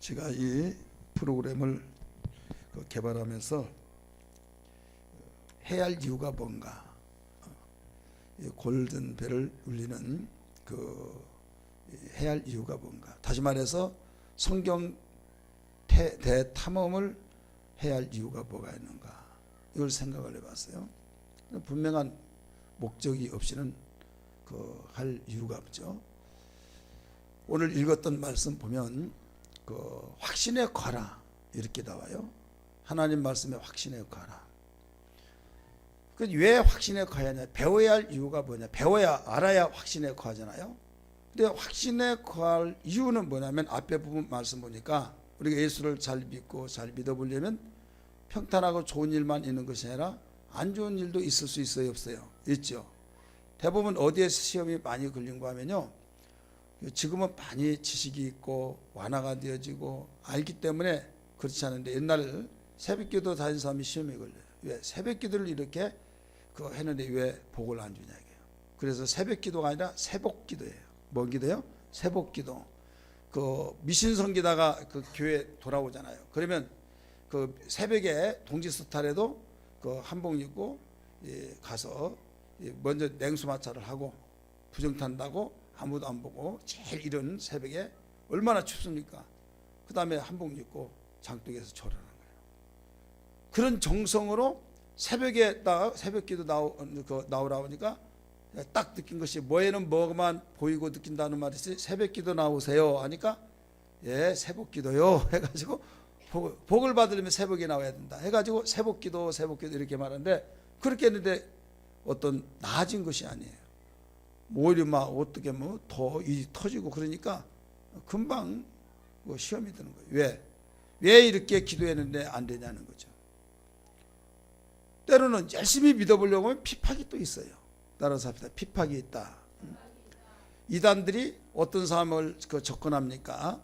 제가 이 프로그램을 개발하면서 해야 할 이유가 뭔가, 골든벨을 울리는 해야 할 이유가 뭔가, 다시 말해서 성경 대탐험을 해야 할 이유가 뭐가 있는가, 이걸 생각을 해봤어요. 분명한 목적이 없이는 할 이유가 없죠. 오늘 읽었던 말씀 보면 확신에 거하라 이렇게 나와요. 하나님 말씀에 확신에 거하라. 왜 확신에 거해야 하냐? 배워야 할 이유가 뭐냐? 배워야 알아야 확신에 거하잖아요. 근데 확신에 거할 이유는 뭐냐면, 앞에 부분 말씀 보니까 우리가 예수를 잘 믿고 잘 믿어보려면 평탄하고 좋은 일만 있는 것이 아니라 안 좋은 일도 있을 수 있어요, 없어요? 있죠. 대부분 어디에서 시험이 많이 걸린가 하면요, 지금은 많이 지식이 있고 완화가 되어지고 알기 때문에 그렇지 않은데, 옛날 새벽기도 다닌 사람이 시험에 걸려요. 왜? 새벽기도를 이렇게 했는데 왜 복을 안 주냐 이게요. 그래서 새벽기도가 아니라 새복기도예요. 뭔 기도요? 새복기도. 미신성기다가 교회 돌아오잖아요. 그러면 새벽에 동지스탈에도 한복 입고 가서 먼저 냉수마찰을 하고 부정탄다고 아무도 안 보고 제일 이른 새벽에 얼마나 춥습니까? 그 다음에 한복 입고 장독에서 절하는 거예요. 그런 정성으로 새벽기도 나오라고 하니까 딱 느낀 것이, 뭐에는 뭐만 보이고 느낀다는 말이 있어요. 새벽기도 나오세요 하니까, 예, 새복기도요 해가지고, 복을 받으려면 새벽에 나와야 된다 해가지고 새복기도 이렇게 말하는데, 그렇게 했는데 어떤 나아진 것이 아니에요. 오히려 막 어떻게 더 터지고, 그러니까 금방 시험이 드는 거예요. 왜 이렇게 기도했는데 안 되냐는 거죠. 때로는 열심히 믿어보려고 하면 핍박이 또 있어요. 따라서 합시다. 핍박이 있다. 이단들이 어떤 사람을 접근합니까?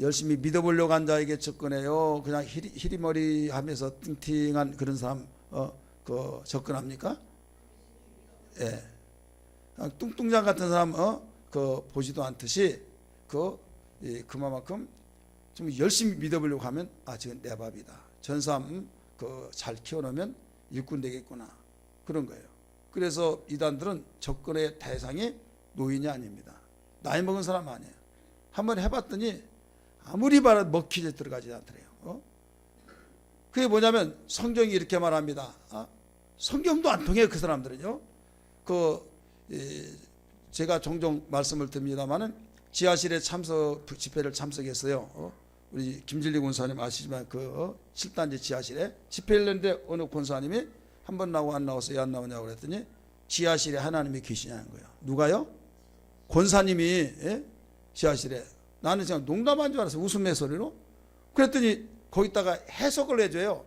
열심히 믿어보려고 한 자에게 접근해요. 그냥 히리머리 하면서 띵띵한 그런 사람 접근합니까? 예. 뚱뚱장 같은 사람 보지도 않듯이 그만큼 좀 열심히 믿어보려고 하면, 지금 내 밥이다. 전 사람 잘 키워놓으면 일꾼 되겠구나. 그런 거예요. 그래서 이단들은 접근의 대상이 노인이 아닙니다. 나이 먹은 사람 아니에요. 한번 해봤더니 아무리 봐도 먹히게 들어가지 않더래요. 그게 뭐냐면, 성경이 이렇게 말합니다. 성경도 안 통해요, 그 사람들은요. 제가 종종 말씀을 드립니다만은, 지하실에 집회를 참석했어요. 우리 김진리 권사님 아시지만, 7단지 지하실에 집회를 했는데, 어느 권사님이 한 번 나오고 안 나왔어요, 안 나오냐고 그랬더니, 지하실에 하나님이 계시냐는 거예요. 누가요? 권사님이, 예? 지하실에. 나는 그냥 농담한 줄 알았어요, 웃음의 소리로. 그랬더니 거기다가 해석을 해줘요.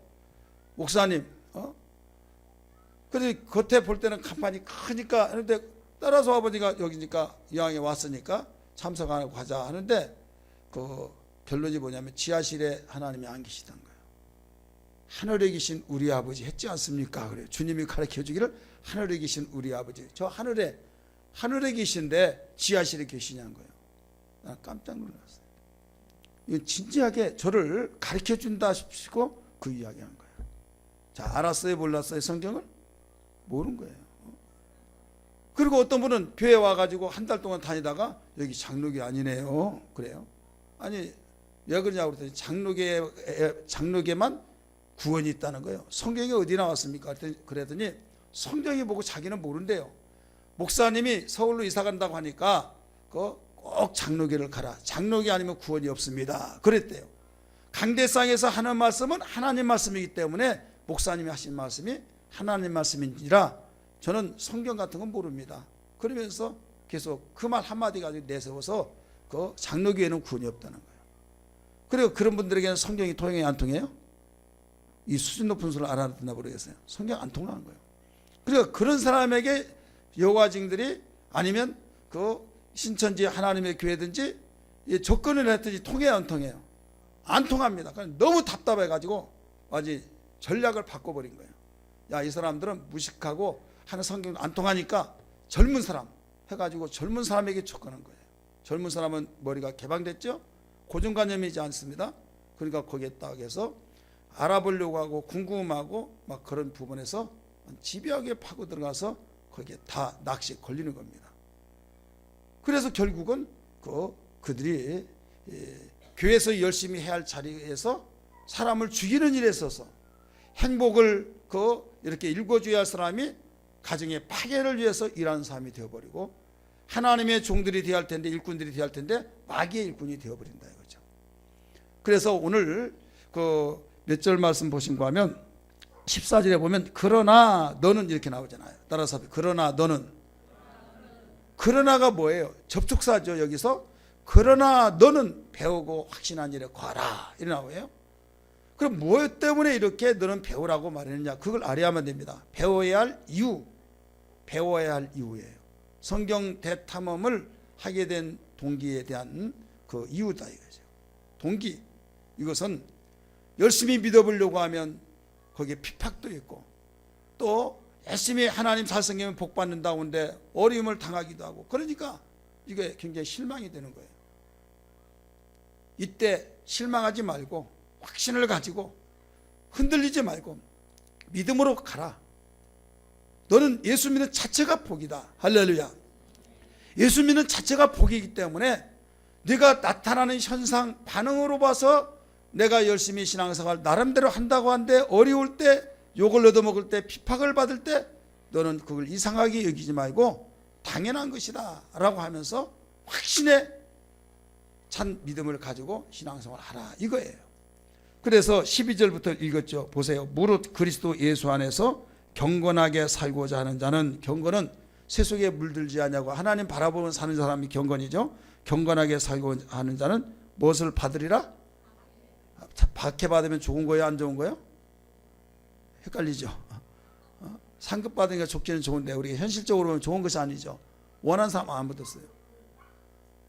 목사님, 그래서 겉에 볼 때는 간판이 크니까 하는데, 따라서 아버지가 여기니까 이왕에 왔으니까 참석하고 가자 하는데, 결론이 뭐냐면, 지하실에 하나님이 안 계시던 거예요. 하늘에 계신 우리 아버지 했지 않습니까? 그래요. 주님이 가르쳐 주기를, 하늘에 계신 우리 아버지. 저 하늘에 계신데 지하실에 계시냐는 거예요. 난 깜짝 놀랐어요. 이건 진지하게 저를 가르쳐 준다 싶고 그 이야기한 거예요. 자, 알았어요, 몰랐어요? 성경을 모르는 거예요. 그리고 어떤 분은 교회 와가지고 한 달 동안 다니다가, 여기 장로교 아니네요. 그래요. 아니, 왜 그러냐고 그랬더니, 장로교만 구원이 있다는 거예요. 성경이 어디 나왔습니까? 그랬더니 성경이 보고 자기는 모른대요. 목사님이 서울로 이사 간다고 하니까 꼭 장로교를 가라. 장로교 아니면 구원이 없습니다. 그랬대요. 강대상에서 하는 말씀은 하나님 말씀이기 때문에 목사님이 하신 말씀이 하나님 말씀인지라 저는 성경 같은 건 모릅니다. 그러면서 계속 그 말 한마디 가지고 내세워서 장로교에는 구원이 없다는 거예요. 그리고 그런 분들에게는 성경이 통해요, 안 통해요? 이 수준 높은 소리를 알아듣나 모르겠어요. 성경 안 통하는 거예요. 그러니까 그런 사람에게 여호와 증인들이, 아니면 신천지 하나님의 교회든지 접근을 했더니 통해요, 안 통해요? 안 통합니다. 그러니까 너무 답답해가지고 아주 전략을 바꿔버린 거예요. 야, 이 사람들은 무식하고 하는 성경 안 통하니까 젊은 사람 해가지고 젊은 사람에게 접근한 거예요. 젊은 사람은 머리가 개방됐죠? 고정관념이지 않습니다. 그러니까 거기에 딱 해서 알아보려고 하고 궁금하고 막 그런 부분에서 집요하게 파고 들어가서 거기에 다 낚시에 걸리는 겁니다. 그래서 결국은 그들이 교회에서 열심히 해야 할 자리에서 사람을 죽이는 일에 있어서 행복을 이렇게 일궈줘야 할 사람이 가정의 파괴를 위해서 일하는 사람이 되어버리고 하나님의 종들이 되어야 할 텐데 일꾼들이 되어야 할 텐데 마귀의 일꾼이 되어버린다 이거죠. 그래서 오늘 몇 절 말씀 보신가 하면 14절에 보면 그러나 너는 이렇게 나오잖아요. 따라서 그러나 너는, 그러나가 뭐예요? 접촉사죠. 여기서 그러나 너는 배우고 확신한 일에 거하라 이렇게 나와요. 그럼 뭐 때문에 이렇게 너는 배우라고 말했느냐, 그걸 알아야만 됩니다. 배워야 할 이유, 배워야 할 이유예요. 성경 대탐험을 하게 된 동기에 대한 그 이유다 이거죠. 동기, 이것은 열심히 믿어보려고 하면 거기에 핍박도 있고 또 열심히 하나님 잘 섬기면 복 받는다고 하는데 어려움을 당하기도 하고, 그러니까 이게 굉장히 실망이 되는 거예요. 이때 실망하지 말고 확신을 가지고 흔들리지 말고 믿음으로 가라. 너는 예수 믿는 자체가 복이다. 할렐루야. 예수 믿는 자체가 복이기 때문에 네가 나타나는 현상 반응으로 봐서 내가 열심히 신앙생활 나름대로 한다고 하는데 어려울 때, 욕을 얻어먹을 때, 피박을 받을 때 너는 그걸 이상하게 여기지 말고 당연한 것이다 라고 하면서 확신의 찬 믿음을 가지고 신앙생활 하라 이거예요. 그래서 12절부터 읽었죠. 보세요. 무릇 그리스도 예수 안에서 경건하게 살고자 하는 자는, 경건은 세속에 물들지 않냐고 하나님 바라보면 사는 사람이 경건이죠. 경건하게 살고 하는 자는 무엇을 받으리라? 박해 받으면 좋은 거예요, 안 좋은 거예요? 헷갈리죠. 상급 받으니까 좋기는 좋은데 우리가 현실적으로 보면 좋은 것이 아니죠. 원하는 사람 안 받았어요.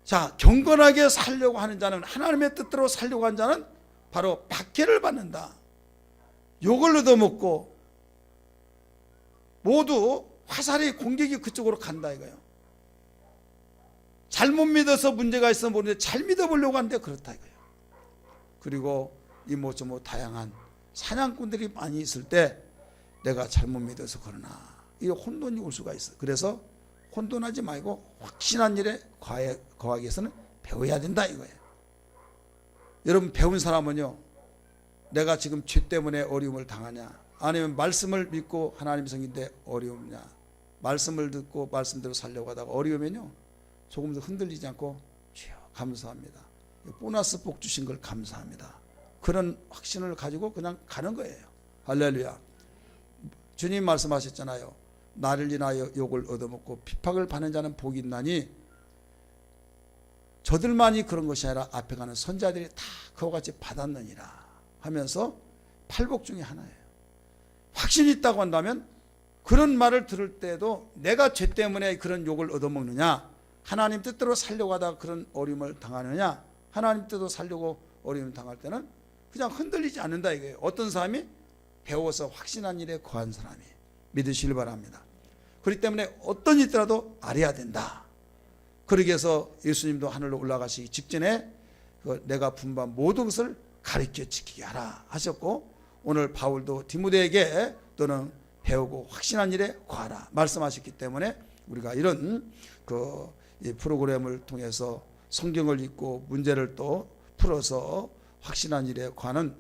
자, 경건하게 살려고 하는 자는, 하나님의 뜻대로 살려고 하는 자는 바로 박해를 받는다. 욕을 얻어먹고 모두 화살이 공격이 그쪽으로 간다 이거예요. 잘못 믿어서 문제가 있어 모르는데 잘 믿어보려고 하는데 그렇다 이거예요. 그리고 이모저모 다양한 사냥꾼들이 많이 있을 때 내가 잘못 믿어서 그러나 이 혼돈이 올 수가 있어. 그래서 혼돈하지 말고 확신한 일에 거하기 위해서는 배워야 된다 이거예요. 여러분, 배운 사람은요, 내가 지금 죄 때문에 어려움을 당하냐, 아니면 말씀을 믿고 하나님 성인데 어려움냐, 말씀을 듣고 말씀대로 살려고 하다가 어려우면요 조금도 흔들리지 않고 주여 감사합니다, 보너스 복 주신 걸 감사합니다, 그런 확신을 가지고 그냥 가는 거예요. 할렐루야. 주님 말씀하셨잖아요. 나를 인하여 욕을 얻어먹고 핍박을 받는 자는 복이 있나니, 저들만이 그런 것이 아니라 앞에 가는 선자들이 다 그와 같이 받았느니라 하면서 팔복 중에 하나예요. 확신이 있다고 한다면 그런 말을 들을 때도 내가 죄 때문에 그런 욕을 얻어먹느냐, 하나님 뜻대로 살려고 하다가 그런 어려움을 당하느냐, 하나님 뜻대로 살려고 어려움을 당할 때는 그냥 흔들리지 않는다 이거예요. 어떤 사람이 배워서 확신한 일에 거한 사람이 믿으시길 바랍니다. 그렇기 때문에 어떤 일 있더라도 알아야 된다. 그러기 위해서 예수님도 하늘로 올라가시기 직전에 내가 분반 모든 것을 가르쳐 지키게 하라 하셨고, 오늘 바울도 디모데에게 너는 배우고 확신한 일에 거하라 말씀하셨기 때문에 우리가 이런 이 프로그램을 통해서 성경을 읽고 문제를 또 풀어서 확신한 일에 관한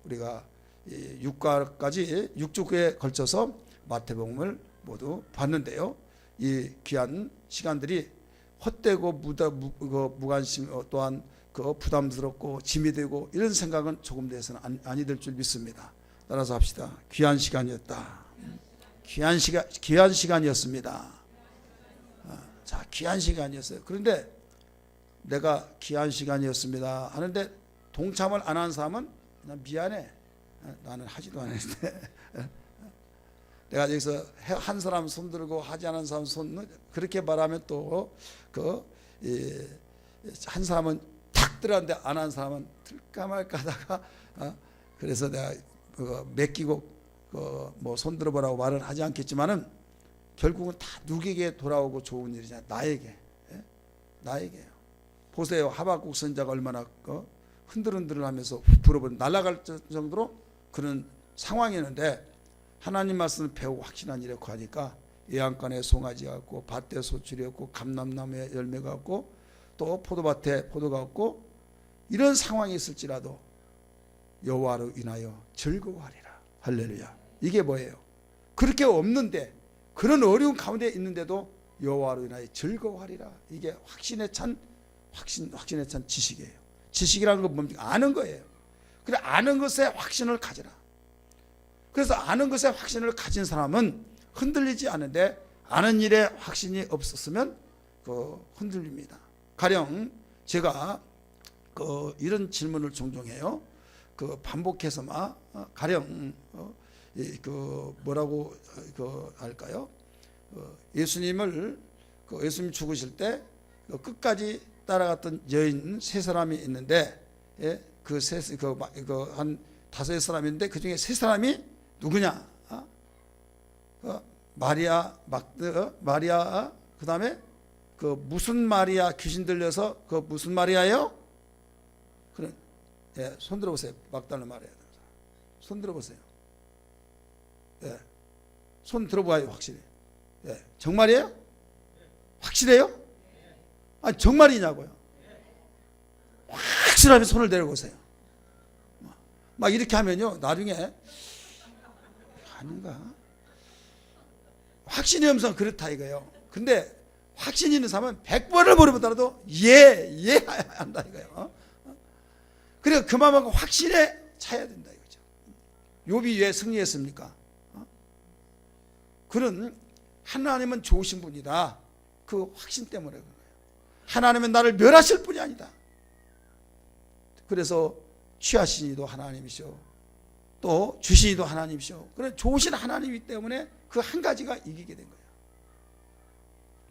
우리가 6과까지 6주에 걸쳐서 마태복음을 모두 봤는데요. 이 귀한 시간들이 헛되고 무관심 또한 부담스럽고 짐이 되고 이런 생각은 조금 돼서는 아니 될 줄 믿습니다. 따라서 합시다. 귀한 시간이었다. 귀한 시간이었습니다. 자, 귀한 시간이었어요. 그런데 내가 귀한 시간이었습니다 하는데 동참을 안 한 사람은 그냥 미안해, 나는 하지도 않았는데 내가 여기서 한 사람 손 들고 하지 않은 사람 손, 그렇게 말하면 또 한 사람은 탁 들었는데 안 한 사람은 들까 말까 하다가 그래서 내가 맡기고 뭐 손 들어보라고 말은 하지 않겠지만은 결국은 다 누구에게 돌아오고 좋은 일이냐, 나에게. 나에게요. 보세요. 하박국 선자가 얼마나 흔들흔들하면서 불어버려 날아갈 정도로 그런 상황이었는데 하나님 말씀을 배우고 확신한 일에 하니까 예안간에 송아지가 없고 밭에 소출이 없고 감람나무에 열매가 없고 또 포도밭에 포도가 없고 이런 상황이 있을지라도 여호와로 인하여 즐거워하리라. 할렐루야. 이게 뭐예요? 그렇게 없는데 그런 어려운 가운데 있는데도 여호와로 인하여 즐거워하리라. 이게 확신에 찬 지식이에요. 지식이라는 건 뭡니까? 아는 거예요. 그래 아는 것에 확신을 가져라. 그래서 아는 것에 확신을 가진 사람은 흔들리지 않은데 아는 일에 확신이 없었으면 흔들립니다. 가령 제가 이런 질문을 종종 해요. 반복해서 가령 뭐라고 할까요? 예수님 죽으실 때 끝까지 따라갔던 여인 세 사람이 있는데 한 5사람인데 그 중에 세 사람이 누구냐? 마리아 그 다음에 무슨 마리아 귀신 들려서 무슨 마리아예요? 그래, 손 들어보세요. 막달라 마리아. 손 들어보세요. 손 들어봐요. 확실히. 정말이에요? 확실해요? 아니 정말이냐고요. 확실하게 손을 내려보세요. 막 이렇게 하면요 나중에 아닌가 확신이 없으면 그렇다 이거예요. 근데 확신이 있는 사람은 100번을 물어보더라도 예 한다 이거예요. 그래서 그만큼 확신에 차야 된다 이거죠. 욥이 왜 승리했습니까? 그런 하나님은 좋으신 분이다. 그 확신 때문에 그런 거예요. 하나님은 나를 멸하실 분이 아니다. 그래서 취하신 이도 하나님이시오. 또 주신 이도 하나님이시오. 그런 좋으신 하나님이기 때문에 그 한 가지가 이기게 된 거예요.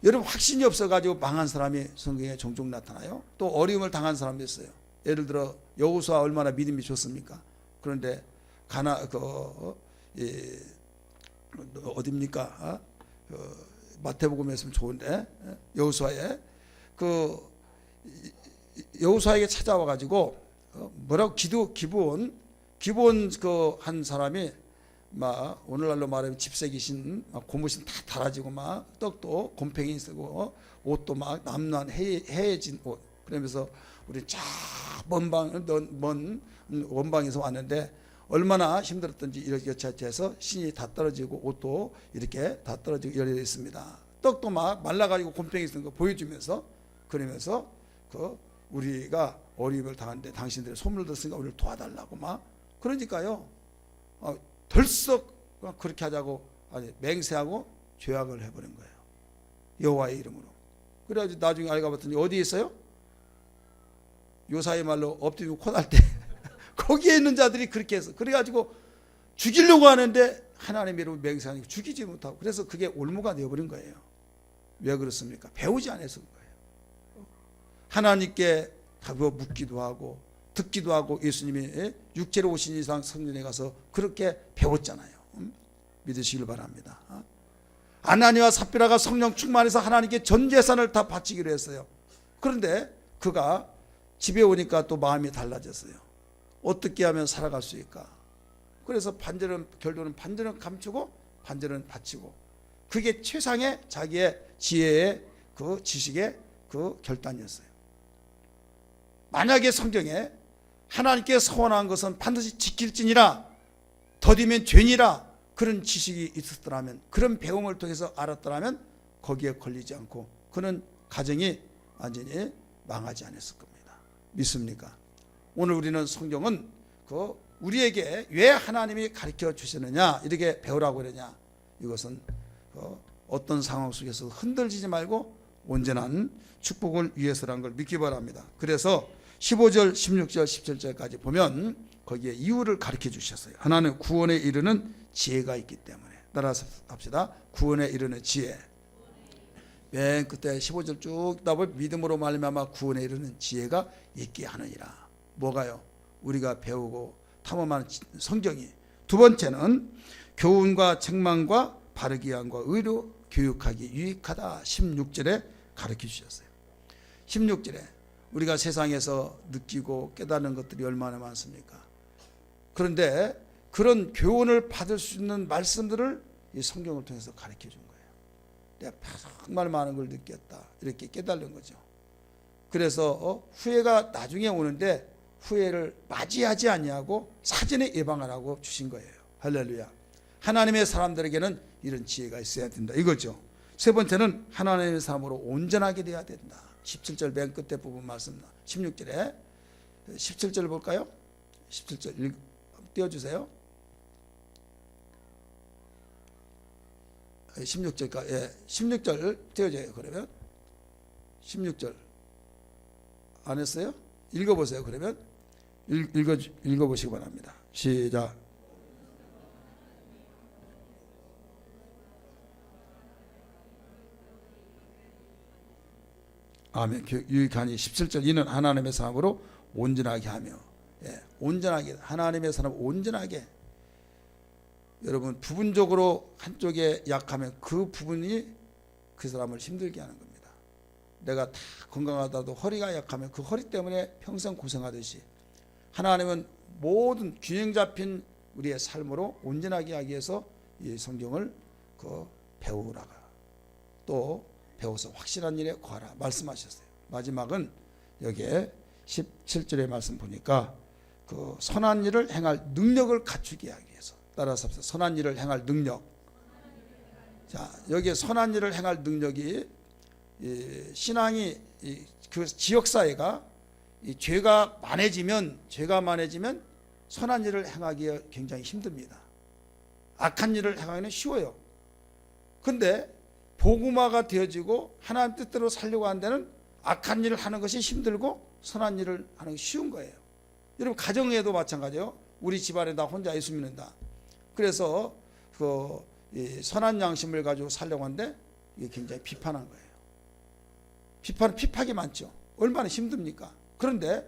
여러분 확신이 없어가지고 망한 사람이 성경에 종종 나타나요. 또 어려움을 당한 사람도 있어요. 예를 들어 여호수아 얼마나 믿음이 좋습니까? 그런데 어딥니까? 마태복음에서는 좋은데 여호수아에 여호수아에게 찾아와 가지고 뭐라고 기브온 한 사람이 막 오늘날로 말하면 집새기신 고무신 다 달아지고 막 떡도 곰팡이 쓰고 옷도 막 남루한 해해진 옷 그러면서 우리 쫙 먼 원방에서 왔는데 얼마나 힘들었던지 이렇게 해서 신이 다 떨어지고 옷도 이렇게 다 떨어지고 열려 있습니다. 떡도 막 말라가지고 곰팡이 쓴 거 보여주면서 그러면서 우리가 어려움을 당하는데 당신들이 소문을 듣으니까 우리를 도와달라고 막 그러니까요. 덜썩 그렇게 하자고 맹세하고 죄악을 해버린 거예요. 여호와의 이름으로. 그래가지고 나중에 알고 봤더니 어디에 있어요? 요사이 말로 엎드리고 코날 때 거기에 있는 자들이 그렇게 해서 그래가지고 죽이려고 하는데 하나님의 이름으로 맹세하니까 죽이지 못하고 그래서 그게 올무가 되어버린 거예요. 왜 그렇습니까? 배우지 않아서 거예요. 하나님께 묻기도 하고 듣기도 하고 예수님이 육체로 오신 이상 성전에 가서 그렇게 배웠잖아요. 믿으시길 바랍니다. 아나니와 삽비라가 성령 충만해서 하나님께 전 재산을 다 바치기로 했어요. 그런데 그가 집에 오니까 또 마음이 달라졌어요. 어떻게 하면 살아갈 수 있을까? 그래서 결론은 반절은 감추고 반절은 바치고 그게 최상의 자기의 지혜의 지식의 결단이었어요. 만약에 성경에 하나님께 서원한 것은 반드시 지킬지니라 더디면 죄니라 그런 지식이 있었더라면 그런 배움을 통해서 알았더라면 거기에 걸리지 않고 그는 가정이 완전히 망하지 않았을 겁니다. 믿습니까? 오늘 우리는 성경은 우리에게 왜 하나님이 가르쳐 주시느냐 이렇게 배우라고 그러냐 이것은 어떤 상황 속에서 흔들리지 말고 온전한 축복을 위해서라는 걸 믿기 바랍니다. 그래서 15절, 16절, 17절까지 보면 거기에 이유를 가르쳐 주셨어요. 하나는 구원에 이르는 지혜가 있기 때문에 따라서 합시다. 구원에 이르는 지혜. 맨 끝에 15절 쭉 있다 보면 믿음으로 말미암아 구원에 이르는 지혜가 있게 하느니라. 뭐가요? 우리가 배우고 탐험하는 성경이. 두 번째는 교훈과 책망과 바르게 함과 의로 교육하기 유익하다. 16절에 가르쳐 주셨어요. 16절에 우리가 세상에서 느끼고 깨닫는 것들이 얼마나 많습니까? 그런데 그런 교훈을 받을 수 있는 말씀들을 이 성경을 통해서 가르쳐 준 거예요. 내가 정말 많은 걸 느꼈다, 이렇게 깨달은 거죠. 그래서 후회가 나중에 오는데 후회를 맞이하지 아니하고 사전에 예방하라고 주신 거예요. 할렐루야. 하나님의 사람들에게는 이런 지혜가 있어야 된다, 이거죠. 세 번째는 하나님의 사람으로 온전하게 되어야 된다. 17절 맨 끝에 부분 말씀, 16절에 17절 볼까요? 17절 띄워주세요. 16절까? 예, 16절 띄워줘요. 그러면 16절 안 했어요? 읽어보세요. 그러면 읽어보시기 바랍니다. 시작. 아멘. 유익하니 17절 이는 하나님의 사람으로 온전하게 하며, 예, 온전하게, 하나님의 사람 온전하게. 여러분, 부분적으로 한쪽에 약하면 그 부분이 그 사람을 힘들게 하는 겁니다. 내가 다 건강하다도 허리가 약하면 그 허리 때문에 평생 고생하듯이 하나님은 모든 균형 잡힌 우리의 삶으로 온전하게 하기 위해서 이 성경을 배우라가, 또 배워서 확실한 일에 구하라 말씀하셨어요. 마지막은 여기에 17절의 말씀 보니까 그 선한 일을 행할 능력을 갖추게 하기 위해서, 따라서 합시다. 선한 일을 행할 능력. 자, 여기에 선한 일을 행할 능력이, 신앙이 그 지역사회가 죄가 많아지면 선한 일을 행하기가 굉장히 힘듭니다. 악한 일을 행하기는 쉬워요. 근데 복음화가 되어지고 하나님 뜻대로 살려고 하는 데는 악한 일을 하는 것이 힘들고 선한 일을 하는 것이 쉬운 거예요. 여러분, 가정에도 마찬가지예요. 우리 집안에 나 혼자 예수 믿는다. 그래서 선한 양심을 가지고 살려고 하는데 이게 굉장히 비판한 거예요. 핍박이 많죠. 얼마나 힘듭니까? 그런데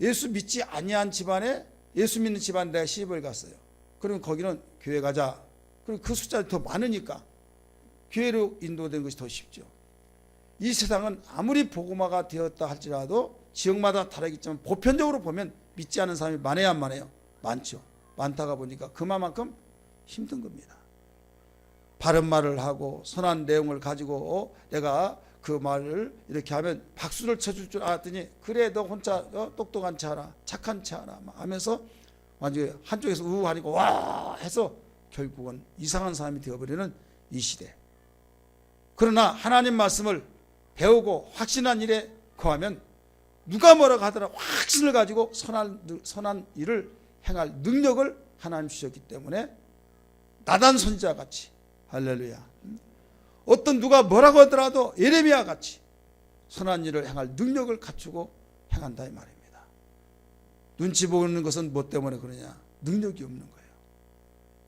예수 믿지 아니한 집안에, 예수 믿는 집안 내가 시집을 갔어요. 그러면 거기는 교회 가자. 그럼 그 숫자가 더 많으니까 교회로 인도된 것이 더 쉽죠. 이 세상은 아무리 복음화가 되었다 할지라도 지역마다 다르겠지만 보편적으로 보면 믿지 않는 사람이 많아야 안 많아요? 많죠. 많다가 보니까 그만큼 힘든 겁니다. 바른 말을 하고 선한 내용을 가지고 내가 그 말을 이렇게 하면 박수를 쳐줄 줄 알았더니, 그래 너 혼자 똑똑한 체 하라, 착한 체 하라 하면서 완전히 한쪽에서 우하니까 와 해서 결국은 이상한 사람이 되어버리는 이 시대. 그러나 하나님 말씀을 배우고 확신한 일에 거하면 누가 뭐라고 하더라 확신을 가지고 선한 일을 행할 능력을 하나님 주셨기 때문에 나단 선지자 같이, 할렐루야, 어떤 누가 뭐라고 하더라도 예레미야 같이 선한 일을 행할 능력을 갖추고 행한다 이 말입니다. 눈치 보는 것은 뭐 때문에 그러냐? 능력이 없는 거예요.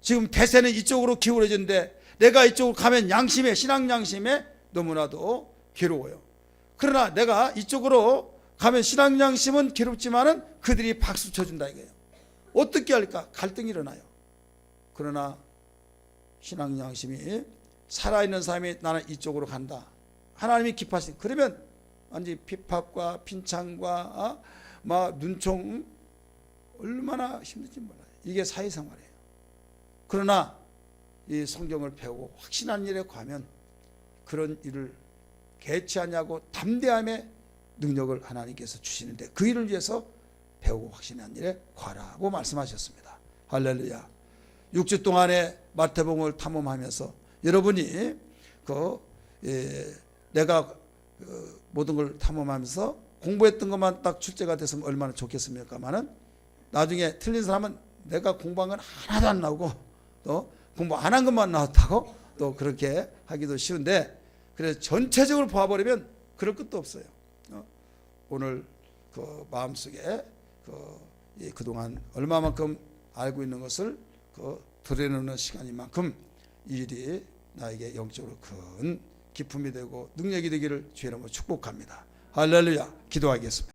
지금 대세는 이쪽으로 기울어지는데 내가 이쪽으로 가면 양심에, 신앙 양심에 너무나도 괴로워요. 그러나 내가 이쪽으로 가면 신앙 양심은 괴롭지만은 그들이 박수 쳐준다 이거예요. 어떻게 할까? 갈등이 일어나요. 그러나 신앙 양심이 살아있는 사람이 나는 이쪽으로 간다. 하나님이 기뻐하시니, 그러면 완전히 핍박과 핀창과 눈총 얼마나 힘든지 몰라요. 이게 사회생활이에요. 그러나 이 성경을 배우고 확신한 일에 가면 그런 일을 개최하냐고 담대함의 능력을 하나님께서 주시는데 그 일을 위해서 배우고 확신한 일에 과라고 말씀하셨습니다. 할렐루야. 6주 동안에 마태복음을 탐험하면서 여러분이 내가 모든 걸 탐험하면서 공부했던 것만 딱 출제가 됐으면 얼마나 좋겠습니까만은 나중에 틀린 사람은 내가 공부한 건 하나도 안 나오고 또 공부 안 한 것만 나왔다고 또 그렇게 하기도 쉬운데, 그래서 전체적으로 봐버리면 그럴 것도 없어요. 오늘 그 마음속에 그동안 얼마만큼 알고 있는 것을 드러내는 시간인 만큼 이 일이 나에게 영적으로 큰 기쁨이 되고 능력이 되기를 주의 이름으로 축복합니다. 할렐루야. 기도하겠습니다.